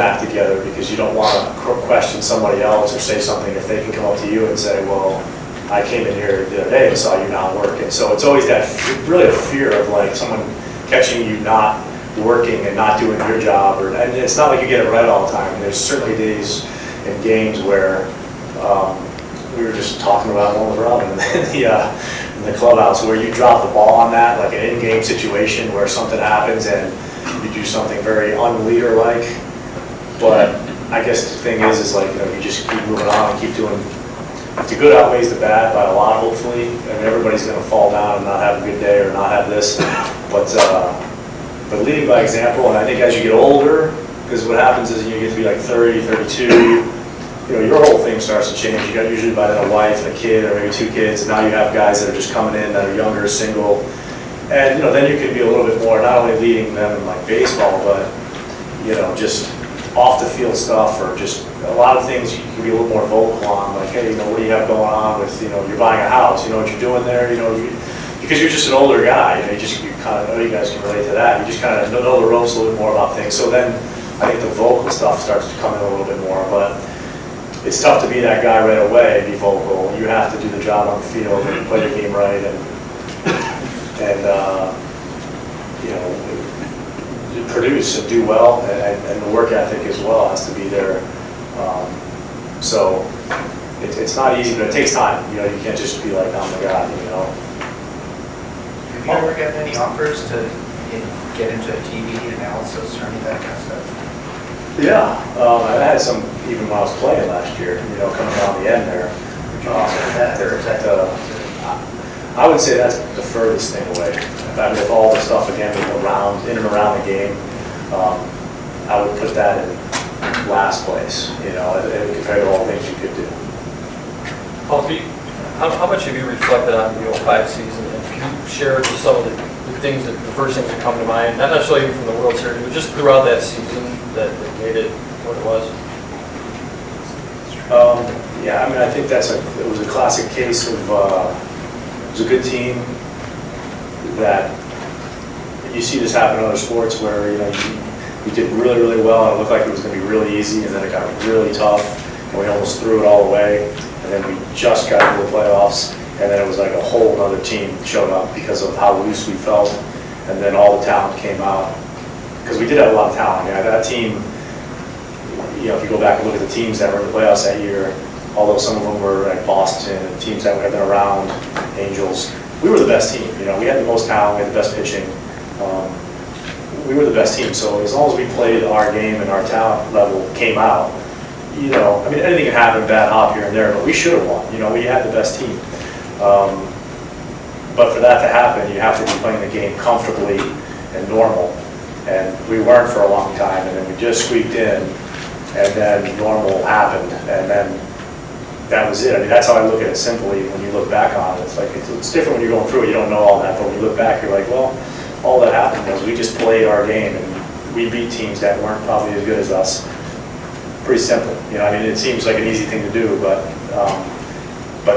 act together because you don't want to question somebody else or say something if they can come up to you and say, well, I came in here the other day and saw you not working. So it's always that really a fear of like someone catching you not working and not doing your job. And it's not like you get it right all the time. There's certainly days in games where we were just talking about one with Robin in the clubhouse where you drop the ball on that, like an in-game situation where something happens and you do something very unleader-like. But I guess the thing is like, you just keep moving on and keep doing. If the good outweighs the bad by a lot, hopefully, and everybody's going to fall down and not have a good day or not have this. But leading by example, and I think as you get older, because what happens is you get to be like 30, 32, your whole thing starts to change. You got usually by then a wife and a kid or maybe 2 kids, and now you have guys that are just coming in that are younger, single, and then you can be a little bit more not only leading them in like baseball, but just off the field stuff or just a lot of things you can be a little more vocal on, like, hey, what do you have going on with, you're buying a house, you know what you're doing there, because you're just an older guy, you kind of know, you guys can relate to that, you just kind of know the ropes a little bit more about things. So then I think the vocal stuff starts to come in a little bit more, but it's tough to be that guy right away, be vocal. You have to do the job on the field and play the game right and produce and do well, and the work ethic as well has to be there. So it's not easy, but it takes time. You can't just be like, oh my God, Have you ever gotten any offers to get into TV analysis or any of that kind of stuff? Yeah, I had some even when I was playing last year. Coming around the end there. I would say that's the furthest thing away. I mean, if all the stuff again in and around the game, I would put that in last place. Compared to all the things you could do. How much have you reflected on the 05 season? And can you share just some of the things, the first things that come to mind, not necessarily even from the World Series, but just throughout that season that made it what it was? Yeah, I mean, I think it was a classic case of it was a good team that you see this happen in other sports where you did really, really well and it looked like it was going to be really easy, and then it got really tough and we almost threw it all away, and then we just got into the playoffs, and then it was like a whole other team showed up because of how loose we felt, and then all the talent came out because we did have a lot of talent. That team, if you go back and look at the teams that were in the playoffs that year, although some of them were like Boston and teams that had been around, Angels, we were the best team. We had the most talent, we had the best pitching. We were the best team. So as long as we played our game and our talent level came out, I mean, anything can happen, bad hop here and there, but we should have won. We had the best team. But for that to happen, you have to be playing the game comfortably and normal. And we weren't for a long time, and then we just squeaked in, and then normal happened, and then that was it. I mean, that's how I look at it simply when you look back on it. It's like, it's different when you're going through it, you don't know all that, but when you look back, you're like, well, all that happened was we just played our game, and we beat teams that weren't probably as good as us. Pretty simple. I mean, it seems like an easy thing to do, but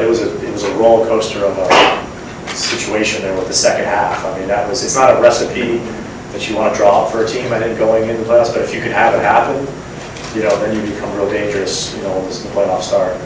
it was a roller coaster of a situation there with the second half. I mean, it's not a recipe that you want to draw up for a team, I think, going into the playoffs, but if you could have it happen, then you become real dangerous, when the playoffs start.